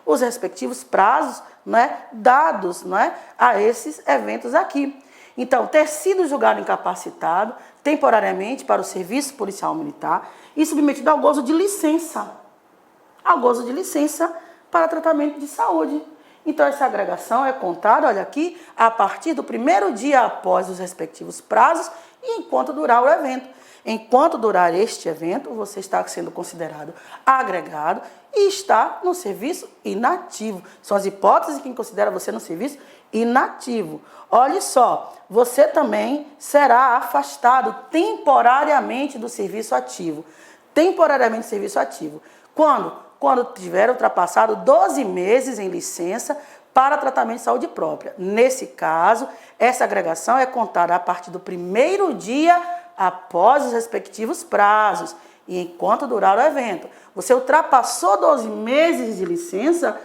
os respectivos prazos, né, dados, né, a esses eventos aqui. Então, ter sido julgado incapacitado temporariamente para o serviço policial militar e submetido ao gozo de licença para tratamento de saúde. Então, essa agregação é contada, olha aqui, a partir do primeiro dia após os respectivos prazos e enquanto durar o evento. Enquanto durar este evento, você está sendo considerado agregado e está no serviço inativo. São as hipóteses que considera você no serviço inativo. Olhe só, você também será afastado temporariamente do serviço ativo. temporariamente serviço ativo. Quando? Quando tiver ultrapassado 12 meses em licença para tratamento de saúde própria. Nesse caso, essa agregação é contada a partir do primeiro dia após os respectivos prazos e enquanto durar o evento. Você ultrapassou 12 meses de licença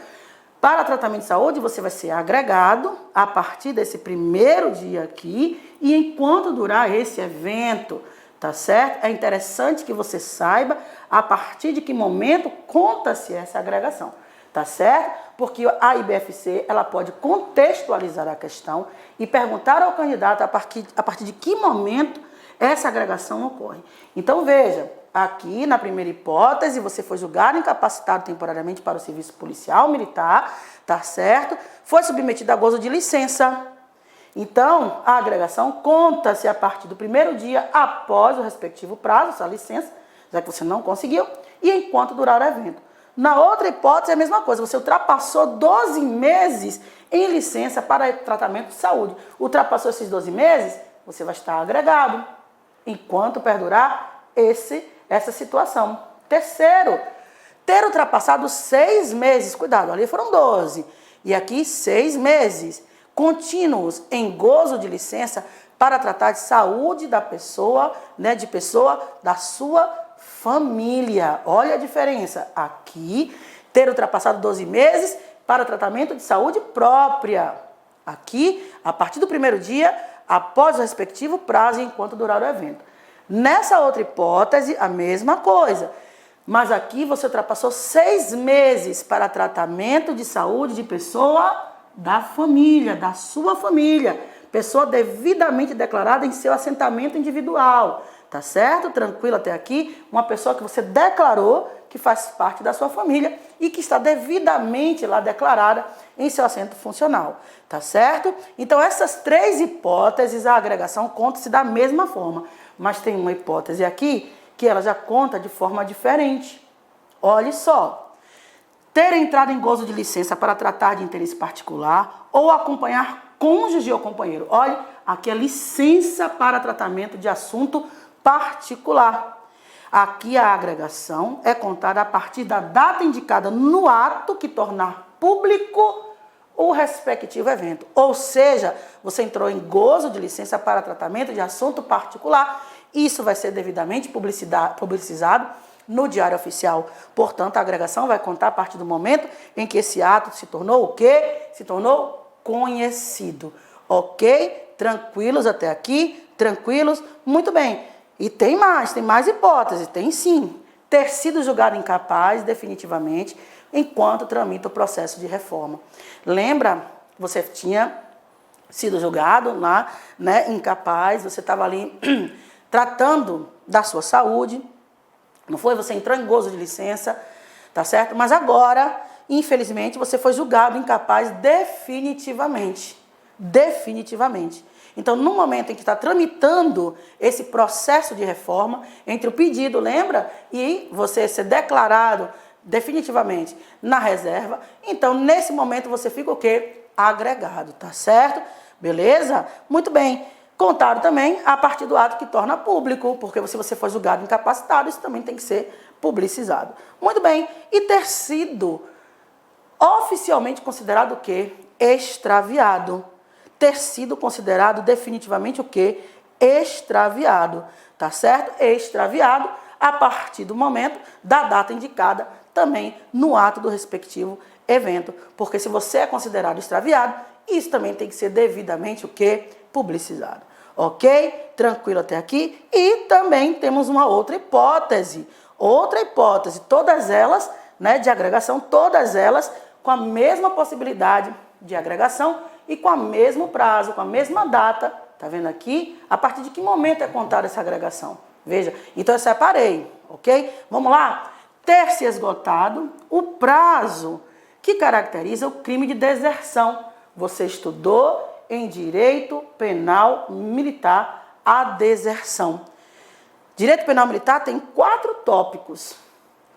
para tratamento de saúde, você vai ser agregado a partir desse primeiro dia aqui e enquanto durar esse evento, tá certo? É interessante que você saiba a partir de que momento conta-se essa agregação, tá certo? Porque a IBFC, ela pode contextualizar a questão e perguntar ao candidato a partir de que momento essa agregação ocorre. Então, veja, aqui na primeira hipótese, você foi julgado incapacitado temporariamente para o serviço policial militar, tá certo? Foi submetido a gozo de licença. Então, a agregação conta-se a partir do primeiro dia após o respectivo prazo, essa licença, já que você não conseguiu, e enquanto durar o evento. Na outra hipótese é a mesma coisa, você ultrapassou 12 meses em licença para tratamento de saúde. Ultrapassou esses 12 meses, você vai estar agregado enquanto perdurar essa situação. Terceiro, ter ultrapassado 6 meses, cuidado, ali foram 12, e aqui 6 meses, contínuos em gozo de licença para tratar de saúde da pessoa, né, de pessoa da sua família. Olha a diferença, aqui, ter ultrapassado 12 meses para tratamento de saúde própria. Aqui, a partir do primeiro dia, após o respectivo prazo, enquanto durar o evento. Nessa outra hipótese, a mesma coisa. Mas aqui você ultrapassou 6 meses para tratamento de saúde de pessoa da família, da sua família. Pessoa devidamente declarada em seu assentamento individual. Tá certo? Tranquilo até aqui? Uma pessoa que você declarou que faz parte da sua família e que está devidamente lá declarada em seu assento funcional. Tá certo? Então, essas 3 hipóteses, a agregação conta-se da mesma forma. Mas tem uma hipótese aqui que ela já conta de forma diferente. Olhe só. Ter entrado em gozo de licença para tratar de interesse particular ou acompanhar cônjuge ou companheiro. Olhe, aqui é licença para tratamento de assunto particular. Aqui a agregação é contada a partir da data indicada no ato que tornar público o respectivo evento. Ou seja, você entrou em gozo de licença para tratamento de assunto particular. Isso vai ser devidamente publicizado no Diário Oficial. Portanto, a agregação vai contar a partir do momento em que esse ato se tornou o quê? Se tornou conhecido. Ok? Tranquilos até aqui? Tranquilos? Muito bem. E tem mais hipóteses, tem sim. Ter sido julgado incapaz definitivamente enquanto tramita o processo de reforma. Lembra? Você tinha sido julgado lá, né, incapaz, você estava ali tratando da sua saúde, não foi? Você entrou em gozo de licença, tá certo? Mas agora, infelizmente, você foi julgado incapaz definitivamente. Definitivamente. Então, no momento em que está tramitando esse processo de reforma, entre o pedido, lembra? E você ser declarado definitivamente na reserva, então, nesse momento, você fica o quê? Agregado, tá certo? Beleza? Muito bem. Contado também a partir do ato que torna público, porque se você for julgado incapacitado, isso também tem que ser publicizado. Muito bem. E ter sido oficialmente considerado o quê? Extraviado. Ter sido considerado definitivamente o quê? Extraviado. Tá certo? Extraviado a partir do momento da data indicada também no ato do respectivo evento. Porque se você é considerado extraviado, isso também tem que ser devidamente o quê? Publicizado. Ok? Tranquilo até aqui? E também temos uma outra hipótese. Outra hipótese, todas elas, né, de agregação, todas elas com a mesma possibilidade de agregação e com o mesmo prazo, com a mesma data. Tá vendo aqui? A partir de que momento é contada essa agregação? Veja, então eu separei, ok? Vamos lá? Ter se esgotado o prazo que caracteriza o crime de deserção. Você estudou em Direito Penal Militar a deserção. Direito Penal Militar tem 4 tópicos.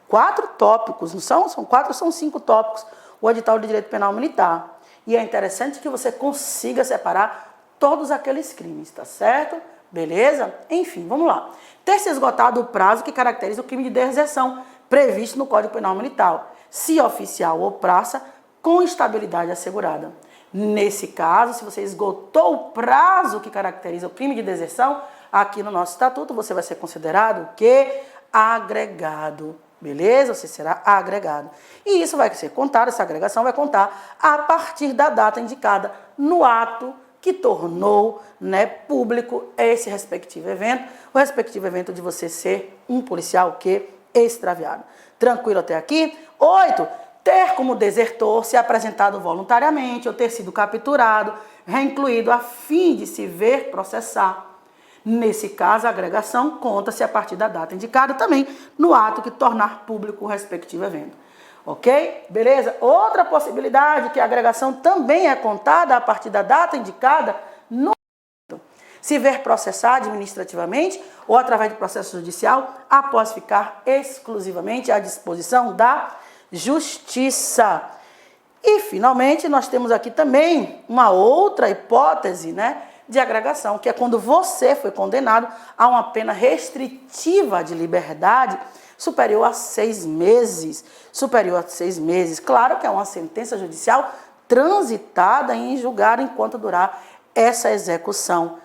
4 tópicos, não são? São 4, são 5 tópicos. O edital de Direito Penal Militar. E é interessante que você consiga separar todos aqueles crimes, tá certo? Beleza? Enfim, vamos lá. Ter se esgotado o prazo que caracteriza o crime de deserção previsto no Código Penal Militar, se oficial ou praça, com estabilidade assegurada. Nesse caso, se você esgotou o prazo que caracteriza o crime de deserção, aqui no nosso estatuto você vai ser considerado o quê? Agregado. Beleza? Você será agregado. E isso vai ser contado, essa agregação vai contar a partir da data indicada no ato que tornou, né, público esse respectivo evento, o respectivo evento de você ser um policial que extraviado. Tranquilo até aqui? 8. Ter como desertor se apresentado voluntariamente ou ter sido capturado, reincluído a fim de se ver processar. Nesse caso, a agregação conta-se a partir da data indicada também no ato que tornar público o respectivo evento. Ok? Beleza? Outra possibilidade que a agregação também é contada a partir da data indicada no ato. Se ver processar administrativamente ou através de processo judicial após ficar exclusivamente à disposição da Justiça. E, finalmente, nós temos aqui também uma outra hipótese, né, de agregação, que é quando você foi condenado a uma pena restritiva de liberdade superior a 6 meses. Superior a 6 meses. Claro que é uma sentença judicial transitada em julgado enquanto durar essa execução.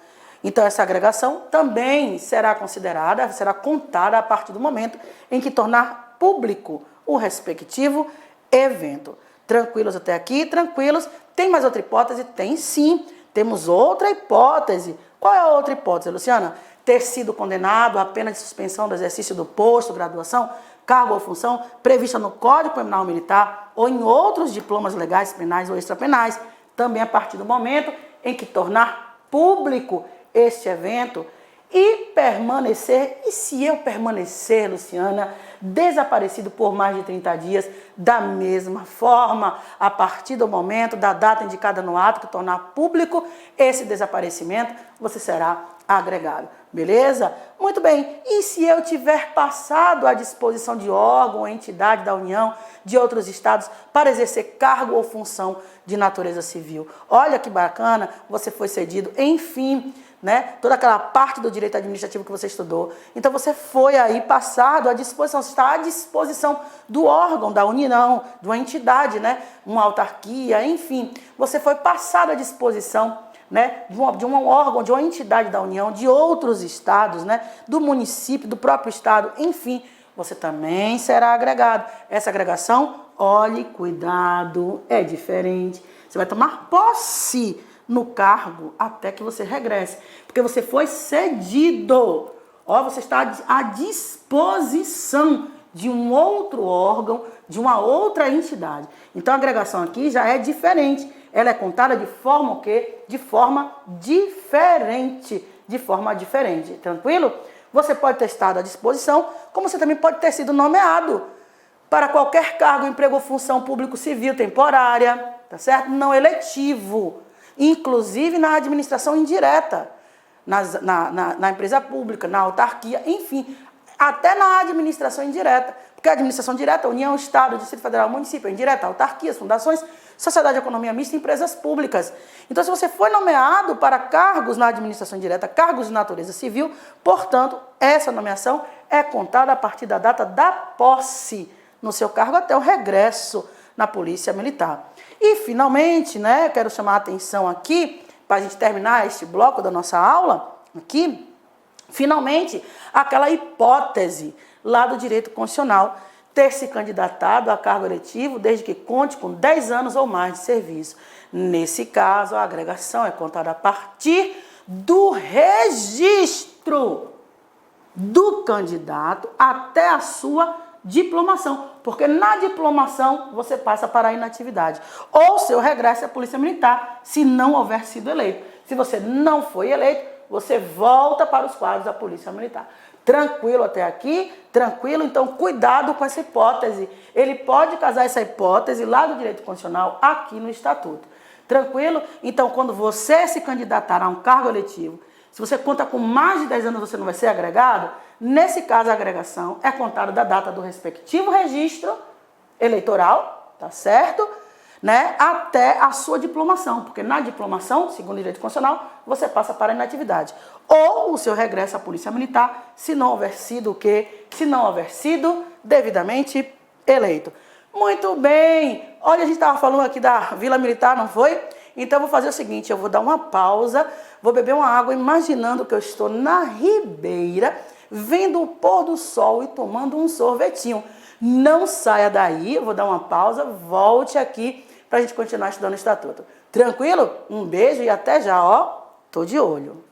Então, essa agregação também será considerada, será contada a partir do momento em que tornar público o respectivo evento. Tranquilos até aqui? Tranquilos. Tem mais outra hipótese? Tem sim. Temos outra hipótese. Qual é a outra hipótese, Luciana? Ter sido condenado à pena de suspensão do exercício do posto, graduação, cargo ou função prevista no Código Penal Militar ou em outros diplomas legais, penais ou extrapenais, também a partir do momento em que tornar público este evento e permanecer, e se eu permanecer, Luciana, desaparecido por mais de 30 dias, da mesma forma, a partir do momento da data indicada no ato que tornar público esse desaparecimento, você será agregado. Beleza? Muito bem. E se eu tiver passado à disposição de órgão ou entidade da União, de outros estados, para exercer cargo ou função de natureza civil? Olha que bacana, você foi cedido, enfim, né? Toda aquela parte do direito administrativo que você estudou. Então, você foi aí passado à disposição, você está à disposição do órgão, da União, de uma entidade, né? Uma autarquia, enfim. Você foi passado à disposição, né? de um órgão, de uma entidade da União, de outros estados, né? Do município, do próprio estado, enfim. Você também será agregado. Essa agregação, olhe, cuidado, é diferente. Você vai tomar posse no cargo até que você regresse, porque você foi cedido. Ó, você está à disposição de um outro órgão, de uma outra entidade. Então, a agregação aqui já é diferente. Ela é contada de forma o quê? De forma diferente. De forma diferente. Tranquilo? Você pode ter estado à disposição, como você também pode ter sido nomeado para qualquer cargo, emprego ou função público civil temporária, tá certo? Não eletivo. Inclusive na administração indireta, na empresa pública, na autarquia, enfim, até na administração indireta. Porque a administração direta, União, Estado, Distrito Federal, Município, indireta, autarquias, fundações, sociedade de economia mista e empresas públicas. Então, se você foi nomeado para cargos na administração indireta, cargos de natureza civil, portanto, essa nomeação é contada a partir da data da posse no seu cargo até o regresso na Polícia Militar. E, finalmente, né, quero chamar a atenção aqui, para a gente terminar este bloco da nossa aula, aqui, finalmente, aquela hipótese lá do direito constitucional, ter se candidatado a cargo eletivo desde que conte com 10 anos ou mais de serviço. Nesse caso, a agregação é contada a partir do registro do candidato até a sua diplomação, porque na diplomação você passa para a inatividade. Ou seu regresso à Polícia Militar, se não houver sido eleito. Se você não foi eleito, você volta para os quadros da Polícia Militar. Tranquilo até aqui? Tranquilo? Então, cuidado com essa hipótese. Ele pode casar essa hipótese lá do direito constitucional aqui no Estatuto. Tranquilo? Então, quando você se candidatar a um cargo eletivo, se você conta com mais de 10 anos, você não vai ser agregado? Nesse caso, a agregação é contada da data do respectivo registro eleitoral, tá certo? né, até a sua diplomação, porque na diplomação, segundo o direito constitucional, você passa para a inatividade. Ou o seu regresso à Polícia Militar, se não houver sido o quê? Se não houver sido devidamente eleito. Muito bem! Olha, a gente estava falando aqui da Vila Militar, não foi? Então, eu vou fazer o seguinte, eu vou dar uma pausa, vou beber uma água, imaginando que eu estou na ribeira, vendo o pôr do sol e tomando um sorvetinho. Não saia daí, eu vou dar uma pausa, volte aqui para a gente continuar estudando o Estatuto. Tranquilo? Um beijo e até já, ó, tô de olho.